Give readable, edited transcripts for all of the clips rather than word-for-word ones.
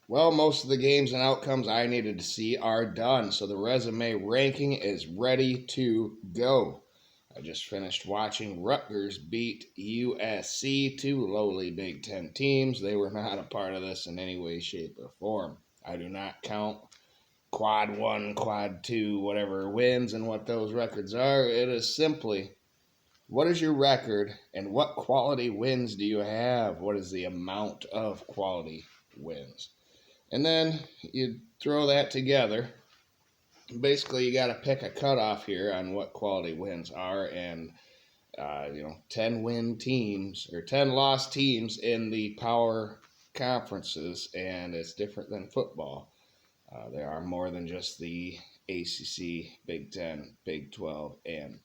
Well, most of the games and outcomes I needed to see are done, so the resume ranking is ready to go. I just finished watching Rutgers beat USC, two lowly Big Ten teams. They were not a part of this in any way, shape, or form. I do not count quad one, quad two, whatever wins and what those records are. It is simply what is your record and what quality wins do you have? What is the amount of quality wins? And then you throw that together. Basically, you got to pick a cutoff here on what quality wins are, and 10 win teams or 10 lost teams in the power conferences, and it's different than football. There are more than just the ACC, Big Ten, Big 12, and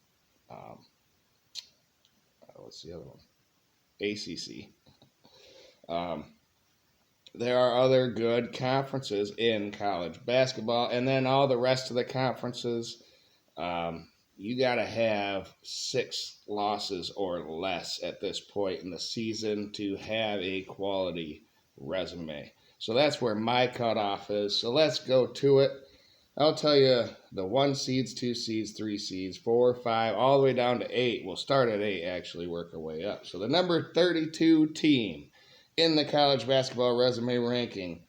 um, what's the other one? ACC. Um, there are other good conferences in college basketball, and then all the rest of the conferences, you got to have 6 losses or less at this point in the season to have a quality resume. So that's where my cutoff is. So let's go to it. I'll tell you the 1 seeds, 2 seeds, 3 seeds, 4, 5, all the way down to 8. We'll start at 8, actually, work our way up. So the number 32 team in the college basketball resume ranking,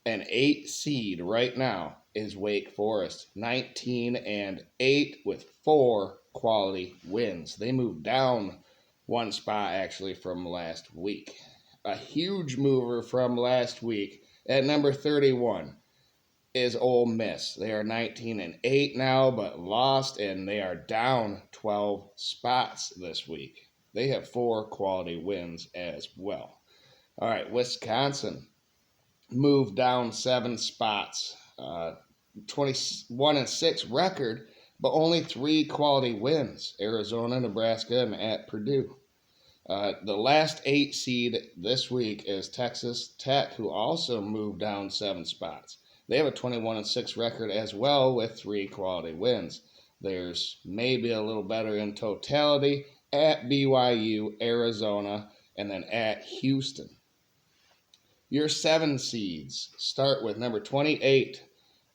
an 8 seed right now, is Wake Forest, 19-8 with 4 quality wins. They moved down 1 spot actually from last week. A huge mover from last week at number 31 is Ole Miss. They are 19-8 now, but lost, and they are down 12 spots this week. They have 4 quality wins as well. All right, Wisconsin moved down 7 spots, 21-6 record, but only 3 quality wins: Arizona, Nebraska, and at Purdue. The last 8 seed this week is Texas Tech, who also moved down 7 spots. They have a 21-6 record as well with 3 quality wins. There's maybe a little better in totality at BYU, Arizona, and then at Houston. Your 7 seeds start with number 28,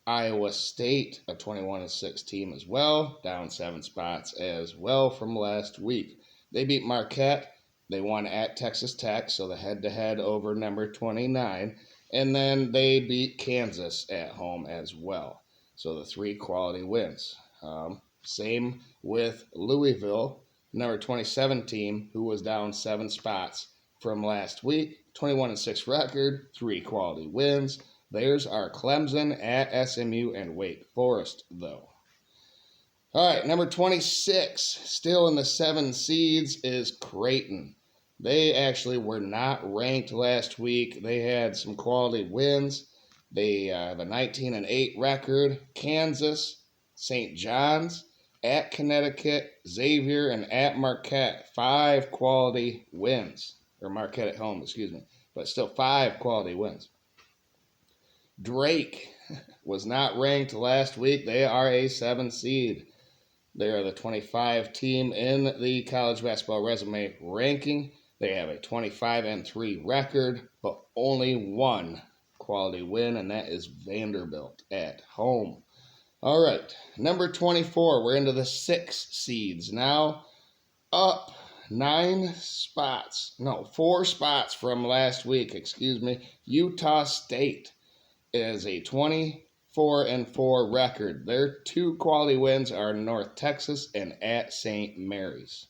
Iowa State, a 21-6 team as well, down 7 spots as well from last week. They beat Marquette. They won at Texas Tech, so the head-to-head over number 29. And then they beat Kansas at home as well. So the 3 quality wins. Same with Louisville, number 27 team, who was down 7 spots from last week. 21-6 record, 3 quality wins. Theirs are Clemson, at SMU, and Wake Forest, though. All right, number 26, still in the 7 seeds, is Creighton. They actually were not ranked last week. They had some quality wins. They have a 19-8 record. Kansas, St. John's, at Connecticut, Xavier, and at Marquette. 5 quality wins. Or Marquette at home, excuse me. But still 5 quality wins. Drake was not ranked last week. They are a 7 seed. They are the 25 team in the college basketball resume ranking. They have a 25-3 record, but only 1 quality win, and that is Vanderbilt at home. All right, number 24. We're into the 6 seeds now, up 4 spots from last week. Utah State is a 24-4 record. Their 2 quality wins are North Texas and at St. Mary's.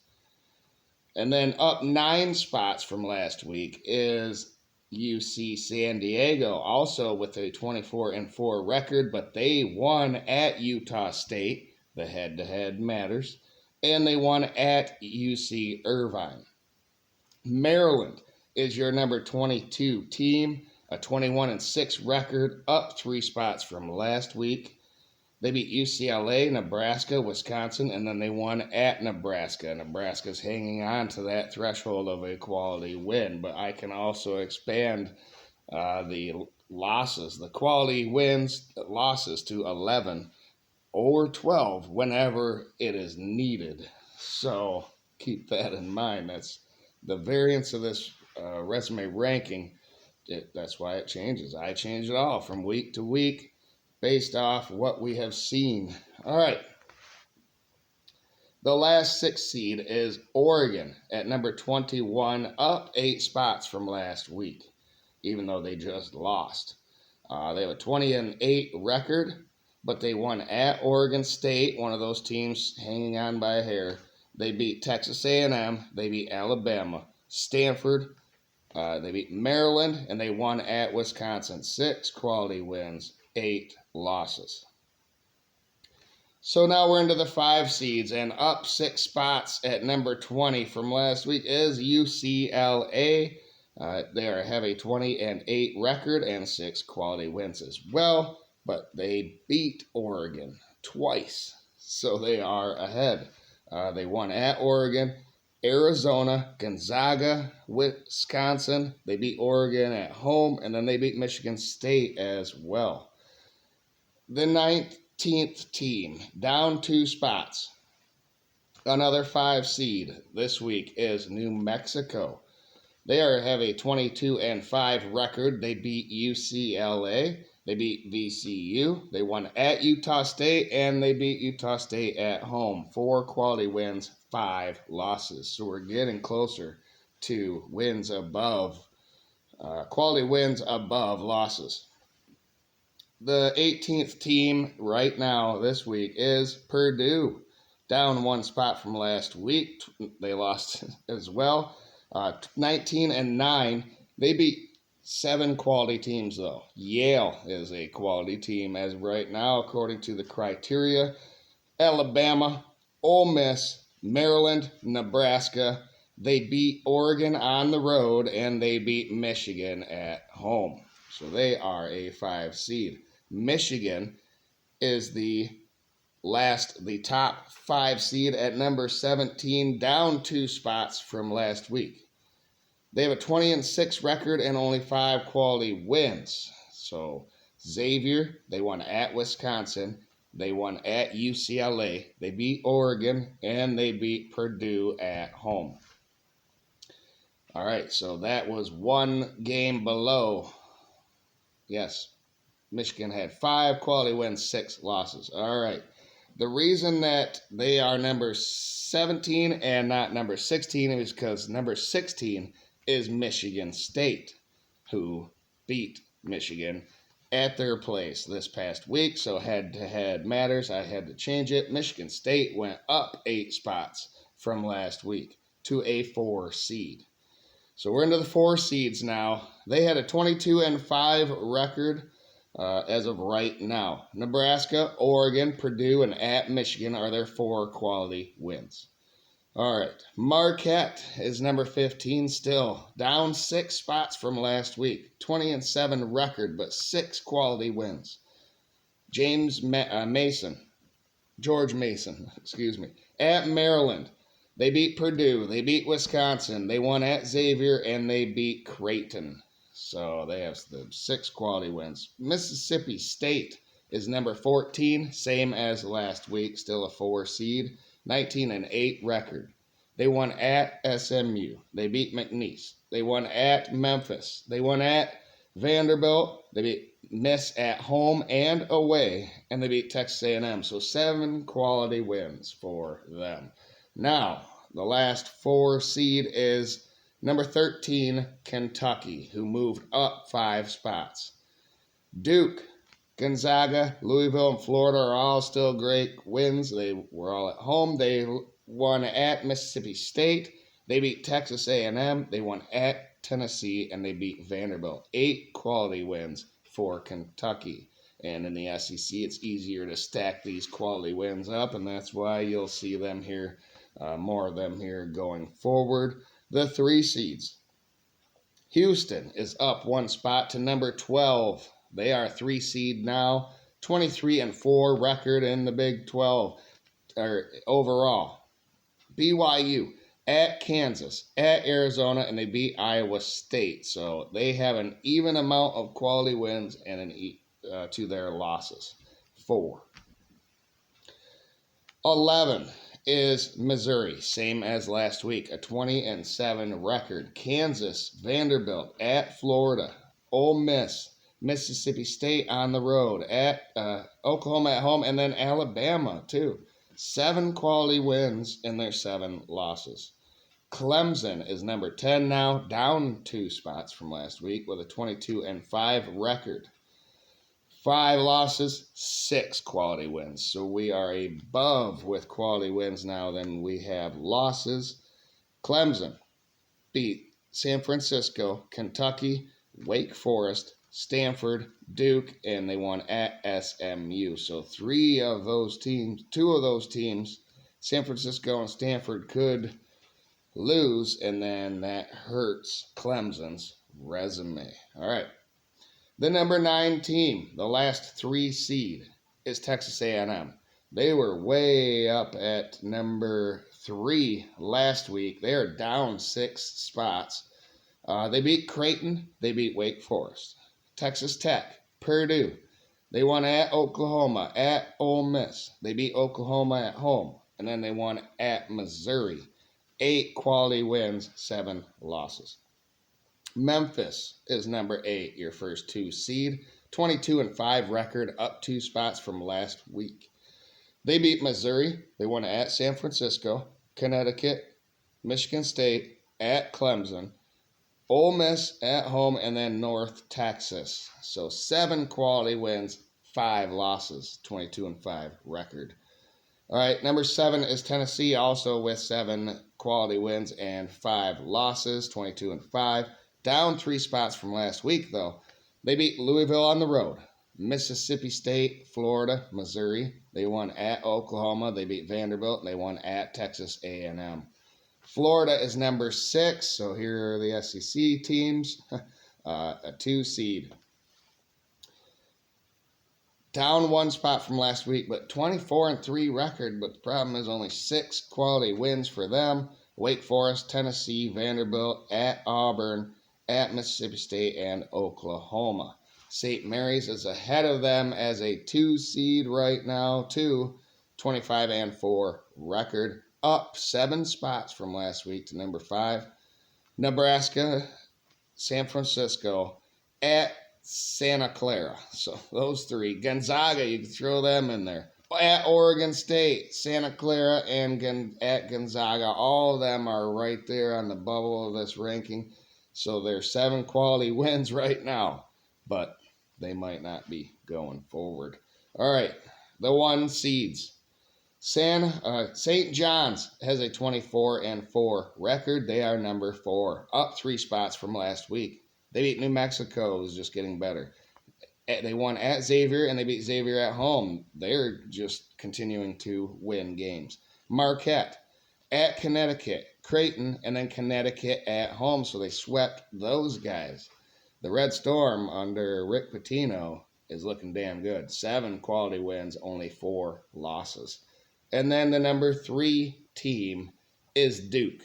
And then up 9 spots from last week is UC San Diego, also with a 24-4 record, but they won at Utah State. The head-to-head matters. And they won at UC Irvine. Maryland is your number 22 team, a 21-6 record, up 3 spots from last week. They beat UCLA, Nebraska, Wisconsin, and then they won at Nebraska. Nebraska's hanging on to that threshold of a quality win, but I can also expand the losses, the quality wins, losses to 11 or 12 whenever it is needed. So keep that in mind. That's the variance of this resume ranking That's why it changes. I change it all from week to week based off what we have seen. All right. The last 6 seed is Oregon at number 21, up 8 spots from last week, even though they just lost. They have a 20-8 record, but they won at Oregon State, one of those teams hanging on by a hair. They beat Texas A&M. They beat Alabama. Stanford. They beat Maryland, and they won at Wisconsin. 6 quality wins, 8 losses. So now we're into the 5 seeds, and up 6 spots at number 20 from last week is UCLA. They have a 20-8 record and 6 quality wins as well, but they beat Oregon twice, so they are ahead. They won at Oregon, Arizona, Gonzaga, Wisconsin. They beat Oregon at home, and then they beat Michigan State as well. The 19th team, down 2 spots. Another 5 seed this week is New Mexico. They have a 22-5 record. They beat UCLA. They beat VCU. They won at Utah State, and they beat Utah State at home. 4 quality wins, 5 losses. So we're getting closer to wins above, quality wins above losses. The 18th team right now this week is Purdue. Down 1 spot from last week. They lost as well. 19-9. They beat 7 quality teams, though. Yale is a quality team as of right now, according to the criteria. Alabama, Ole Miss, Maryland, Nebraska. They beat Oregon on the road, and they beat Michigan at home. So they are a 5 seed. Michigan is the top 5 seed at number 17, down 2 spots from last week. They have a 20-6 record and only 5 quality wins. So Xavier, they won at Wisconsin. They won at UCLA. They beat Oregon, and they beat Purdue at home. All right, so that was 1 game below. Yes, Michigan had 5 quality wins, 6 losses. All right. The reason that they are number 17 and not number 16 is because number 16 is Michigan State, who beat Michigan at their place this past week. So head-to-head matters. I had to change it. Michigan State went up 8 spots from last week to a 4 seed. So we're into the 4 seeds now. They had a 22-5 record. As of right now, Nebraska, Oregon, Purdue, and at Michigan are their 4 quality wins. All right, Marquette is number 15 still, down 6 spots from last week. 20-7 record, but 6 quality wins. George Mason, at Maryland. They beat Purdue, they beat Wisconsin, they won at Xavier, and they beat Creighton. So they have the 6 quality wins. Mississippi State is number 14, same as last week, still a 4 seed, 19-8 record. They won at SMU. They beat McNeese. They won at Memphis. They won at Vanderbilt. They beat Miss at home and away, and they beat Texas A&M. So 7 quality wins for them. Now, the last 4 seed is number 13, Kentucky, who moved up 5 spots. Duke, Gonzaga, Louisville, and Florida are all still great wins. They were all at home. They won at Mississippi State. They beat Texas A&M. They won at Tennessee, and they beat Vanderbilt. 8 quality wins for Kentucky. And in the SEC, it's easier to stack these quality wins up, and that's why you'll see them here, more of them here going forward. The 3 seeds. Houston is up 1 spot to number 12. They are 3 seed now. 23-4 record in the Big 12 overall. BYU at Kansas, at Arizona, and they beat Iowa State. So they have an even amount of quality wins and to their losses. 4. 11 is Missouri, same as last week, a 20-7 record. Kansas, Vanderbilt, at Florida. Ole Miss, Mississippi State on the road, at Oklahoma at home, and then Alabama too. 7 quality wins in their 7 losses. Clemson is number 10 now, down 2 spots from last week with a 22-5 record. 5 losses, 6 quality wins. So we are above with quality wins now than we have losses. Clemson beat San Francisco, Kentucky, Wake Forest, Stanford, Duke, and they won at SMU. So 2 of those teams, San Francisco and Stanford, could lose, and then that hurts Clemson's resume. All right. The number 9 team, the last 3 seed, is Texas A&M. They were way up at number 3 last week. They are down 6 spots. They beat Creighton. They beat Wake Forest. Texas Tech, Purdue. They won at Oklahoma, at Ole Miss. They beat Oklahoma at home. And then they won at Missouri. 8 quality wins, 7 losses. Memphis is number 8, your first 2 seed. 22-5 record, up 2 spots from last week. They beat Missouri. They won at San Francisco, Connecticut, Michigan State, at Clemson, Ole Miss at home, and then North Texas. So 7 quality wins, 5 losses, 22-5 record. All right, number 7 is Tennessee, also with 7 quality wins and 5 losses, 22-5. Down 3 spots from last week, though. They beat Louisville on the road, Mississippi State, Florida, Missouri. They won at Oklahoma. They beat Vanderbilt, and they won at Texas A&M. Florida is number 6, so here are the SEC teams. A 2 seed. Down 1 spot from last week, but 24-3 record. But the problem is only 6 quality wins for them. Wake Forest, Tennessee, Vanderbilt, at Auburn, at Mississippi State, and Oklahoma. St. Mary's is ahead of them as a 2 seed right now, too. 25-4 record, up 7 spots from last week to number 5. Nebraska, San Francisco, at Santa Clara. So those 3. Gonzaga, you can throw them in there. At Oregon State, Santa Clara, and at Gonzaga. All of them are right there on the bubble of this ranking. So they're 7 quality wins right now, but they might not be going forward. All right, the 1 seeds. St. John's has a 24-4 record. They are number 4, up 3 spots from last week. They beat New Mexico, who's just getting better. They won at Xavier, and they beat Xavier at home. They're just continuing to win games. Marquette at Connecticut, Creighton, and then Connecticut at home. So they swept those guys. The Red Storm under Rick Pitino is looking damn good. 7 quality wins, only 4 losses. And then the number 3 team is Duke.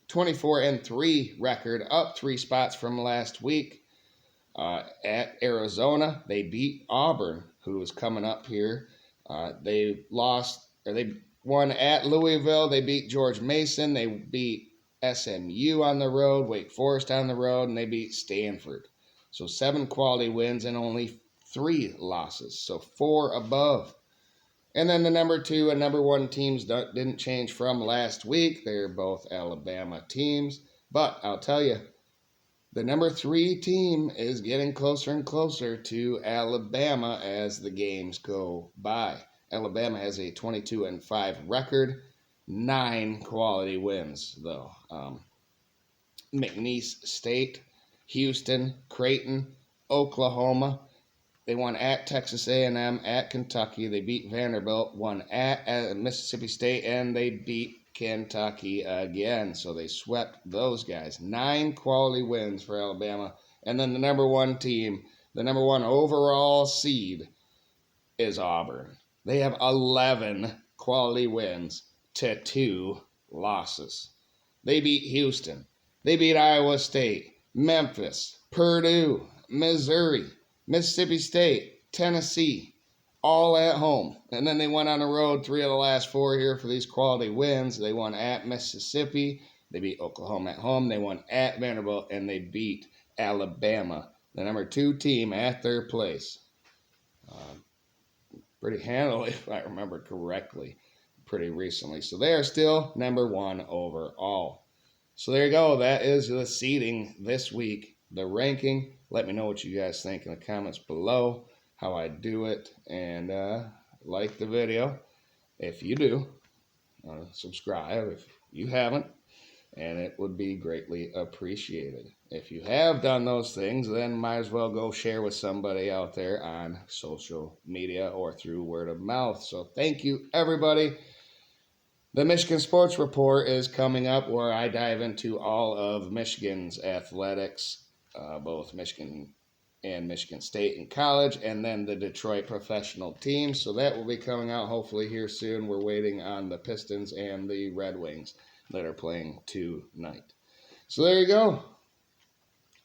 24-3 record, up 3 spots from last week. At Arizona, they beat Auburn, who is coming up here. They won at Louisville. They beat George Mason. They beat SMU on the road, Wake Forest on the road, and they beat Stanford. So 7 quality wins and only 3 losses. So 4 above. And then the number 2 and number 1 teams didn't change from last week. They're both Alabama teams. But I'll tell you, the number 3 team is getting closer and closer to Alabama as the games go by. Alabama has a 22-5 record, 9 quality wins, though. McNeese State, Houston, Creighton, Oklahoma. They won at Texas A&M, at Kentucky. They beat Vanderbilt, won at Mississippi State, and they beat Kentucky again. So they swept those guys. 9 quality wins for Alabama. And then the number 1 team, the number 1 overall seed, is Auburn. They have 11 quality wins to 2 losses. They beat Houston. They beat Iowa State, Memphis, Purdue, Missouri, Mississippi State, Tennessee, all at home. And then they went on the road 3 of the last 4 here for these quality wins. They won at Mississippi. They beat Oklahoma at home. They won at Vanderbilt, and they beat Alabama. the number 2 team at their place. Pretty handily, if I remember correctly, pretty recently. So they are still number 1 overall. So there you go. That is the seeding this week, the ranking. Let me know what you guys think in the comments below, how I do it, and like the video if you do. Subscribe if you haven't, and it would be greatly appreciated. If you have done those things, then might as well go share with somebody out there on social media or through word of mouth. So thank you, everybody. The Michigan Sports Report is coming up, where I dive into all of Michigan's athletics, both Michigan and Michigan State in college, and then the Detroit professional team. So that will be coming out hopefully here soon. We're waiting on the Pistons and the Red Wings that are playing tonight. So there you go.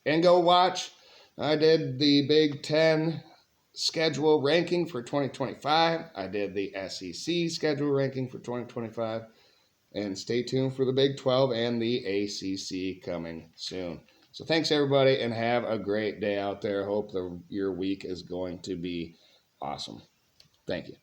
And go watch. I did the Big Ten schedule ranking for 2025. I did the SEC schedule ranking for 2025. And stay tuned for the Big 12 and the ACC coming soon. So thanks, everybody, and have a great day out there. Hope your week is going to be awesome. Thank you.